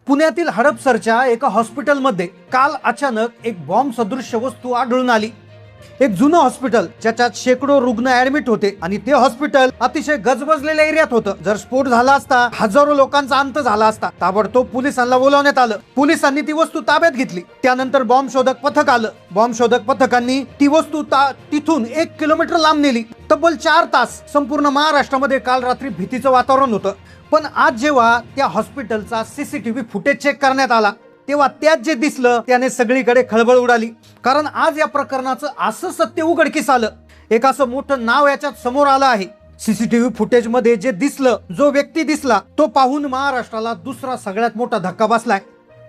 पुण्यातील हडपसरच्या एका हॉस्पिटलमध्ये काल अचानक एक बॉम्ब सदृश्य वस्तू आढळून आली। एक जुनं हॉस्पिटल ज्याच्यात शेकडो रुग्ण ऍडमिट होते आणि ते हॉस्पिटल अतिशय गजबजलेल्या एरियात होतं। जर स्फोट झाला असता हजारो लोकांचा अंत झाला असता। ताबडतोब पोलिसांना बोलावण्यात आलं। पोलिसांनी ती वस्तू ताब्यात घेतली। त्यानंतर बॉम्ब शोधक पथक आलं। बॉम्ब शोधक पथकांनी ती वस्तू तिथून 1 किलोमीटर लांब नेली। तब्बल 4 तास संपूर्ण महाराष्ट्रामध्ये काल रात्री भीतीचं वातावरण होतं। पण आज जेव्हा त्या हॉस्पिटलचा सीसीटीव्ही फुटेज चेक करण्यात आला तेव्हा त्यात जे दिसलं त्याने सगळीकडे खळबळ उडाली। कारण आज या प्रकरणाचं असं सत्य उघडकीस आलं। एक असं मोठं नाव याच्यात समोर आलं आहे। सीसीटीव्ही फुटेज मध्ये जे दिसलं, जो व्यक्ती दिसला, तो पाहून महाराष्ट्राला दुसरा सगळ्यात मोठा धक्का बसलाय।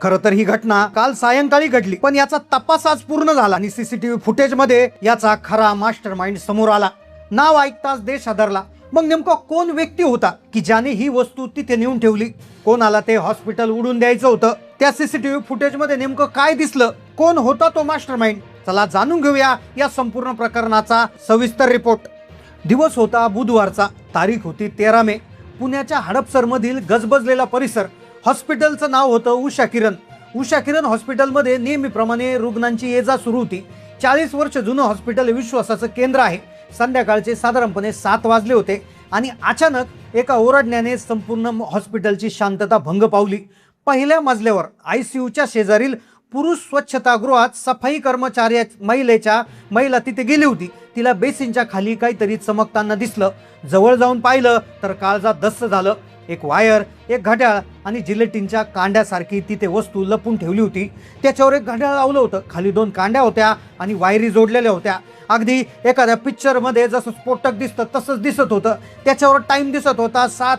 खरं तर ही घटना काल सायंकाळी घडली, पण याचा तपास आज पूर्ण झाला आणि सीसीटीव्ही फुटेज मध्ये याचा खरा मास्टर माइंड समोर आला। नाव ऐकताच देश हादरला। मग नेमका कोण व्यक्ती होता की ज्याने ही वस्तू तिथे नेऊन ठेवली? कोणाला ते हॉस्पिटल उडून द्यायचं होतं? त्या सीसीटीव्ही फुटेज मध्ये नेमकं काय दिसलं? कोण होता तो मास्टर माइंड? चला जाणून घेऊया या संपूर्ण प्रकरणाचा सविस्तर रिपोर्ट। दिवस होता बुधवारचा, तारीख होती 13 मे। पुण्याच्या हडपसर मधील गजबजलेला परिसर। हॉस्पिटलचं नाव होतं उषा किरण। उषा किरण हॉस्पिटलमध्ये नेहमीप्रमाणे रुग्णांची ये जा सुरू होती। 40 वर्ष जुनं हॉस्पिटल विश्वासाचं केंद्र आहे। संध्याकाळचे साधारणपणे 7 वाजले होते आणि अचानक एका ओरडण्याने संपूर्ण हॉस्पिटलची शांतता भंग पावली। पहिल्या मजल्यावर आयसीयूच्या शेजारील पुरुष स्वच्छतागृहात सफाई कर्मचारी महिला तिथे गेली होती। तिला बेसिनच्या खाली काहीतरी चमकताना दिसलं। जवळ जाऊन पाहिलं तर काळजात धस्स झालं। एक वायर, एक घड्याळ आणि जिलेटिनच्या कांड्यासारखी तिथे वस्तू लपून ठेवली होती। त्याच्यावर एक घड्याळ लावलं होतं, खाली 2 कांड्या होत्या आणि वायरी जोडलेल्या होत्या। अगदी एखाद्या पिक्चर मध्ये जसं स्फोटक दिसतं तसंच दिसत होतं। त्याच्यावर टाइम दिसत होता 7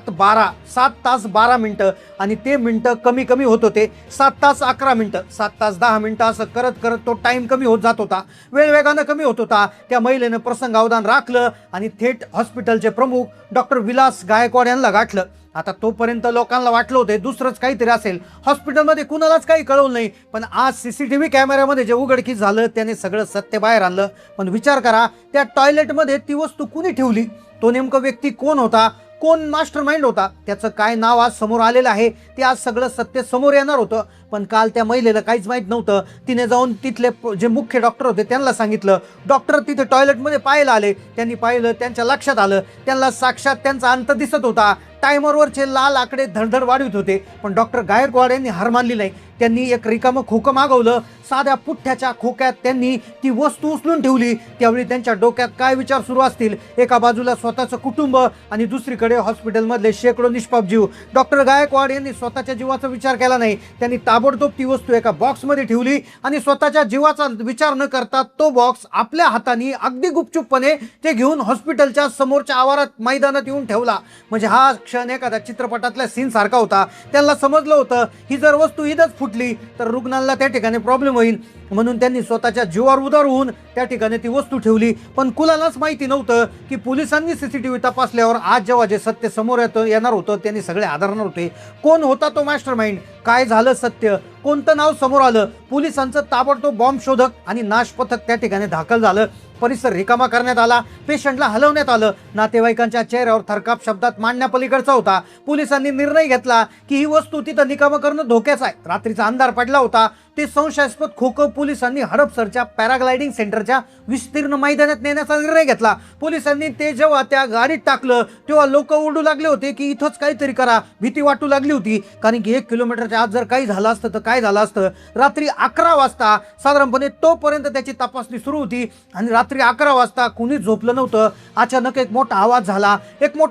तास 12 मिनिटं आणि ते मिनिटं कमी कमी होत होते। 7 तास 11 मिनिटं, 7 तास 10 मिनिटं असं करत करत तो टाइम कमी होत जात होता। वेळ वेगानं कमी होत होता। त्या महिलेनं प्रसंगावधान राखलं आणि थेट हॉस्पिटलचे प्रमुख डॉक्टर विलास गायकवाड यांना गाठलं। आता तोपर्यंत लोकांना वाटलं होतं दुसरंच काहीतरी असेल। हॉस्पिटलमध्ये कुणालाच काही कळवलं नाही, पण आज सीसीटीव्ही कॅमेऱ्यामध्ये जे उघडकीस झालं त्याने सगळं सत्य बाहेर आणलं। पण विचार करा, त्या टॉयलेटमध्ये ती वस्तू कुणी ठेवली? तो नेमका व्यक्ती कोण होता? कोण मास्टर माइंड होता? त्याचं काय नाव आज समोर आलेलं आहे, ते आज सगळं सत्य समोर येणार होतं। पण काल त्या महिलेला काहीच माहित नव्हतं। तिने जाऊन तिथले जे मुख्य डॉक्टर होते त्यांना सांगितलं। डॉक्टर तिथे टॉयलेटमध्ये पाहायला आले। त्यांनी पाहिलं, त्यांच्या लक्षात आलं, त्यांना साक्षात त्यांचा अंत दिसत होता। टायमरवरचे लाल आकडे धडधड वाढवित होते। पण डॉक्टर गायकवाड यांनी हार मानली नाही। त्यांनी एक रिकामं खोकं मागवलं। साध्या पुठ्ठ्याच्या खोक्यात त्यांनी ती वस्तू उचलून ठेवली। त्यावेळी त्यांच्या डोक्यात काय विचार सुरू असतील? एका बाजूला स्वतःचं कुटुंब आणि दुसरीकडे हॉस्पिटलमधले शेकडो निष्पाप जीव। डॉक्टर गायकवाड यांनी स्वतःच्या जीवाचा विचार केला नाही। त्यांनी ताबडतोब ती वस्तू एका बॉक्समध्ये ठेवली आणि स्वतःच्या जीवाचा विचार न करता तो बॉक्स आपल्या हाताने अगदी गुपचूपपणे ते घेऊन हॉस्पिटलच्या समोरच्या आवारात मैदानात येऊन ठेवला। म्हणजे हा क्षण एखाद्या चित्रपटातल्या सीन सारखा होता। त्यांना समजलं होतं ही जर वस्तू इथंच फुटली तर रुग्णांना त्या ठिकाणी प्रॉब्लेम होईल, म्हणून त्यांनी स्वतःच्या जीवावर उदार होऊन त्या ठिकाणी ती वस्तू ठेवली। पण कुणालाच माहिती नव्हतं की पोलिसांनी सीसीटीव्ही तपासल्यावर आज जेव्हा जे सत्य समोर येणार होतं त्यांनी सगळे आदरणार होते। कोण होता तो मास्टर माइंड? काय झालं सत्य? कोणतं नाव समोर आलं? पोलिसांचं ताबडतोब बॉम्ब शोधक आणि नाश पथक त्या ठिकाणी दाखल झालं। परिसर रिकामा करण्यात आला। पेशंटला हलवण्यात आलं। नातेवाईकांच्या चेहऱ्यावर थरकाप शब्दात मांडण्यापलीकडचा होता। पोलिसांनी निर्णय घेतला की ही वस्तू तिथं निकामी करणं धोक्याचं आहे। रात्रीचा अंधार पडला होता। ते संशयास्पद खोकं पोलिसांनी हडपसरच्या पॅराग्लायडिंग सेंटरच्या विस्तीर्ण मैदानात नेण्याचा निर्णय घेतला। पोलिसांनी ते जेव्हा त्या गाडीत टाकलं तेव्हा लोक ओरडू लागले होते की इथंच काहीतरी करा। भीती वाटू लागली होती, कारण की 1 किलोमीटरच्या आत जर काही झालं असतं तर काय झालं असतं? रात्री 11 वाजता साधारणपणे तोपर्यंत त्याची तपासणी सुरू होती आणि रात्री 11 वाजता कुणी झोपलं नव्हतं। अचानक एक मोठा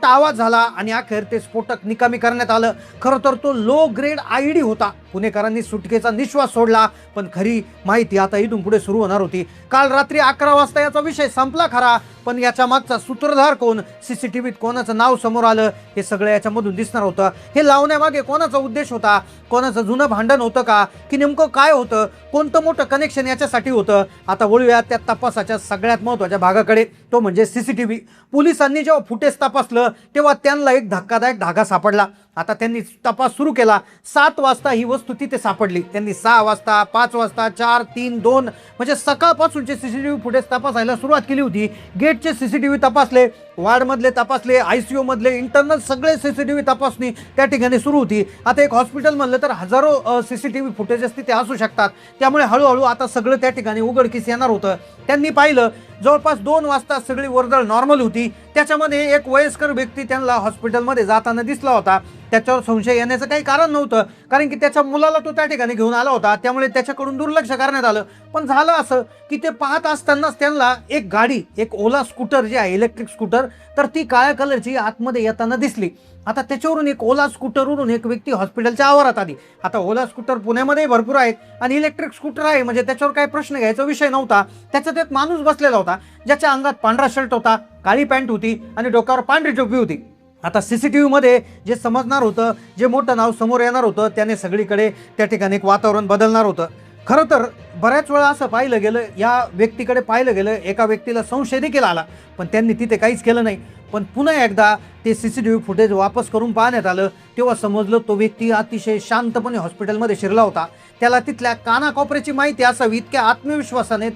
आवाज झाला आणि अखेर ते स्फोटक निकामी करण्यात आलं। खरं तर तो लो ग्रेड आयडी होता। पुणेकरांनी सुटकेचा निश्वास सोडला, पण खरी माहिती आता इथून पुढे सुरू होणार होती। काल रात्री 11 वाजता याचा विषय संपला खरा, पण याच्या मागचा सूत्रधार कोण? सीसीटीव्हीत कोणाचं नाव समोर आलं हे सगळं याच्यामधून दिसणार होतं। हे लावण्यामागे कोणाचा उद्देश होता? कोणाचं जुनं भांडण होतं का? की नेमकं काय होतं? कोणतं मोठं कनेक्शन याच्यासाठी होतं? आता वळूया त्या तपासाच्या सगळ्यात महत्त्वाच्या भागाकडे, तो म्हणजे सीसीटीव्ही। पोलिसांनी जेव्हा फुटेज तपासलं तेव्हा त्यांना एक धक्कादायक धागा सापडला। आता त्यांनी तपास सुरू केला। 7 वाजता ही वस्तू तिथे सापडली। त्यांनी 6 वाजता, 5 वाजता, 4, 3, 2 म्हणजे सकाळपासूनचे सीसीटीव्ही फुटेज तपासायला सुरुवात केली होती। गेटचे सीसीटीव्ही तपासले, वार्डमधले तपासले, ICU मधले इंटरनल सगळे CCTV तपासणी त्या ठिकाणी सुरू होती. आता एक हॉस्पिटल म्हणलं तर हजारो CCTV फुटेजेस तिथे असू शकतात. त्यामुळे हळूहळू आता सगळं त्या ठिकाणी उघडकीस येणार होतं. त्यांनी पाहिलं जवळपास 2 वाजता सगळी वर्दळ नॉर्मल होती. त्याच्यामध्ये एक वयस्कर व्यक्ती त्यांना हॉस्पिटलमध्ये जाताना दिसला होता. त्याच्यावर संशय येण्याचं काही कारण नव्हतं, कारण की त्याच्या मुलाला तो त्या ठिकाणी घेऊन आला होता. त्यामुळे त्याच्याकडून दुर्लक्ष करण्यात आलं. पण झालं असं की ते पाहत असतानाच त्यांना एक गाडी, एक ओला स्कूटर जे आहे इलेक्ट्रिक स्कूटर, तर ती काळ्या कलरची आतमध्ये येताना दिसली. आता त्याच्यावरून एक ओला स्कूटरवरून एक व्यक्ती हॉस्पिटलच्या आवारात आली. आता ओला स्कूटर पुण्यामध्ये भरपूर आहेत आणि इलेक्ट्रिक स्कूटर आहे म्हणजे त्याच्यावर काही प्रश्न घ्यायचा विषय नव्हता. त्याच्यात एक माणूस बसलेला होता ज्याच्या अंगात पांढरा शर्ट होता, काळी पॅन्ट होती आणि डोक्यावर पांढरी टोपी होती. आता CCTV मध्ये जे समजणार होतं, जे मोठं नाव समोर येणार होतं, त्याने सगळीकडे त्या ठिकाणी एक वातावरण बदलणार होतं. खरं तर बऱ्याच वेळा असं पाहिलं गेलं, या व्यक्तीकडे पाहिलं गेलं, एका व्यक्तीला संशय देखील आला, पण त्यांनी तिथे काहीच केलं नाही. पण पुन्हा एकदा ते CCTV फुटेज वापस करून पाहण्यात आलं तेव्हा समजलं तो व्यक्ती अतिशय शांतपणे हॉस्पिटलमध्ये शिरला होता. त्याला तिथल्या कानाकोपऱ्याची माहिती असावी इतक्या आत्मविश्वासाने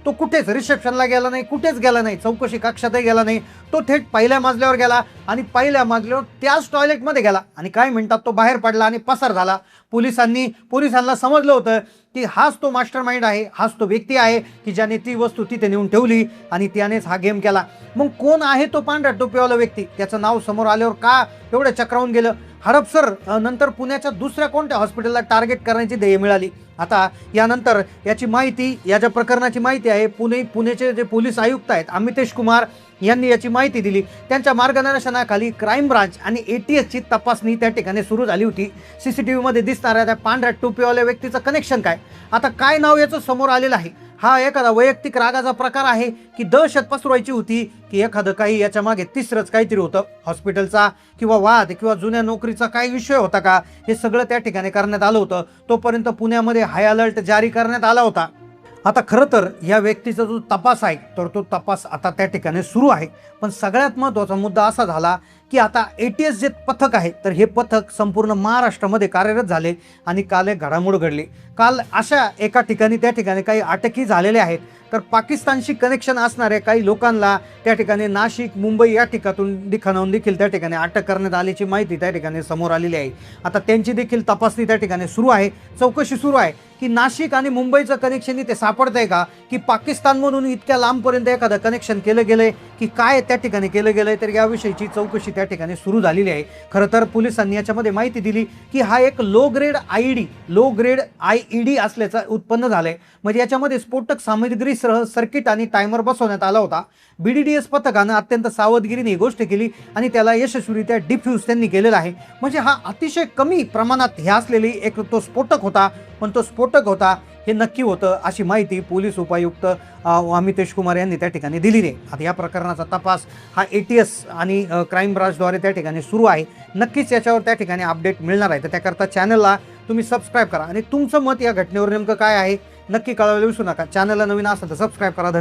तो कुठेच रिसेप्शनला गेला नाही, कुठेच गेला नाही, चौकशी कक्षातही गेला नाही. तो थेट पहिल्या मजल्यावर गेला आणि पहिल्या मजल्यावर त्याच टॉयलेटमध्ये गेला आणि काही मिनिटात तो बाहेर पडला आणि पसार झाला. पोलिसांना समजलं होतं की हाच तो मास्टर माइंड आहे, हाच तो व्यक्ती आहे की ज्याने ती वस्तू तिथे नेऊन ठेवली आणि त्यानेच हा गेम केला. मग कोण आहे तो पांढऱ्या टोपीवाला व्यक्ती? त्याचं नाव समोर आल्यावर का एवढं चक्रावून गेलं? हडपसर नंतर पुण्याच्या दुसऱ्या कोणत्या हॉस्पिटलला टार्गेट करण्याची ध्येय मिळाली. आता यानंतर याची माहिती, या ज्या प्रकरणाची माहिती आहे, पुणेचे जे पोलीस आयुक्त आहेत अमितेश कुमार यांनी याची माहिती दिली. त्यांच्या मार्गदर्शनाखाली क्राईम ब्रांच आणि ATSची तपासणी त्या ठिकाणी सुरू झाली होती. CCTV मध्ये दिसणाऱ्या त्या पांढऱ्या टोपीवाल्या व्यक्तीचं कनेक्शन काय, आता काय नाव याचं समोर आलेलं आहे? हा एखादा वैयक्तिक रागाचा प्रकार आहे की दहशत पसरवायची होती की एखादं काही याच्या मागे तिसरंच काहीतरी होतं? हॉस्पिटलचा किंवा वाद किंवा जुन्या नोकरीचा काही विषय होता का? हे सगळं त्या ठिकाणी करण्यात आलं होतं. तोपर्यंत पुण्यामध्ये हाय अलर्ट जारी करण्यात आला होता. आता खरं तर या व्यक्तीचा जो तपास आहे तर तो तपास आता त्या ठिकाणी सुरू आहे. पण सगळ्यात महत्त्वाचा मुद्दा असा झाला की आता ATS जे पथक आहे तर हे पथक संपूर्ण महाराष्ट्रामध्ये कार्यरत झाले आणि काल एक घडामोड घडली. काल अशा एका ठिकाणी त्या ठिकाणी काही अटकी झालेल्या आहेत. तर पाकिस्तानशी कनेक्शन असणाऱ्या काही लोकांना त्या ठिकाणी नाशिक, मुंबई या ठिकाणाहून देखील त्या ठिकाणी अटक करण्यात आल्याची माहिती त्या ठिकाणी समोर आलेली आहे. आता त्यांची देखील तपासणी त्या ठिकाणी सुरू आहे, चौकशी सुरू आहे की नाशिक आणि मुंबईचं कनेक्शन इथे सापडतंय का, की पाकिस्तानमधून इतक्या लांबपर्यंत एखादं कनेक्शन केलं गेलंय की काय त्या ठिकाणी केलं गेलंय, तर याविषयीची चौकशी त्या ठिकाणी सुरू झालेली आहे. खरं तर पोलिसांनी याच्यामध्ये माहिती दिली की हा एक लो ग्रेड IED असल्याचं उत्पन्न झालंय. म्हणजे याच्यामध्ये स्फोटक सामग्रीसह सर्किट आणि टायमर बसवण्यात आला होता. BDDS पथकानं अत्यंत सावधगिरीने ही गोष्ट केली आणि त्याला यशस्वीरित्या डिफ्यूज त्यांनी केलेला आहे. म्हणजे हा अतिशय कमी प्रमाणात हे असलेली एक तो स्फोटक होता, पण तो स्फोटक होता हे नक्की होतं अशी माहिती पोलीस उपायुक्त अमितेश कुमार यांनी त्या ठिकाणी दिली आहे. आता या प्रकरणाचा तपास हा ATS आणि क्राईम ब्रांचद्वारे त्या ठिकाणी सुरू आहे. नक्कीच याच्यावर त्या ठिकाणी अपडेट मिळणार आहे. तर त्याकरता चॅनलला तुम्ही सबस्क्राईब करा आणि तुमचं मत या घटनेवर नेमकं काय आहे नक्की कळवायला विसरू नका. चॅनलला नवीन असेल तर सबस्क्राईब करा. धन्यवाद.